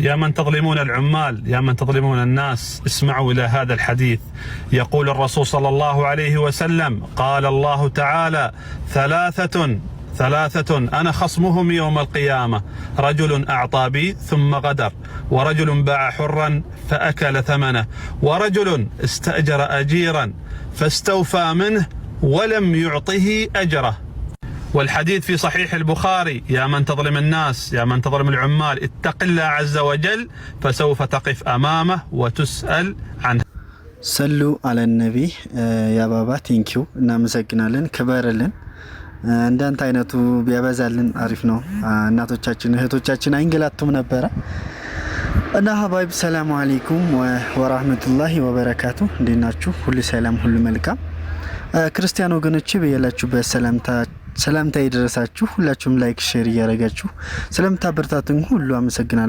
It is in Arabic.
يا من تظلمون العمال، يا من تظلمون الناس، اسمعوا إلى هذا الحديث. يقول الرسول صلى الله عليه وسلم: قال الله تعالى: ثلاثة أنا خصمهم يوم القيامة: رجل أعطى بي ثم غدر، ورجل باع حرا فأكل ثمنه، ورجل استأجر أجيرا فاستوفى منه ولم يعطه أجره. والحديث في صحيح البخاري: يا من تظلم الناس، يا من تظلم العمال، اتق الله عز وجل فسوف تقف أمامه وتسأل عنه. ሰሉ አለ ነቢ ያ ባባ ቴንኪው እናመሰግናለን። ክበርልን። እንዳንተ አይነቱ ቢያበዛልን አሪፍ ነው። እናቶቻችን እህቶቻችን አይንገላቱም ነበረ እና ሀባይብ ሰላም አለይኩም ወራህመቱላሂ ወበረካቱ። እንዴት ናችሁ? ሁሉ ሰላም፣ ሁሉ መልካም። ክርስቲያን ወገኖቼ በያላችሁበት ሰላምታ ይድረሳችሁ። ሁላችሁም ላይክ ሼር እያደረጋችሁ ስለምታበረታቱኝ ሁሉ አመሰግናለሁ።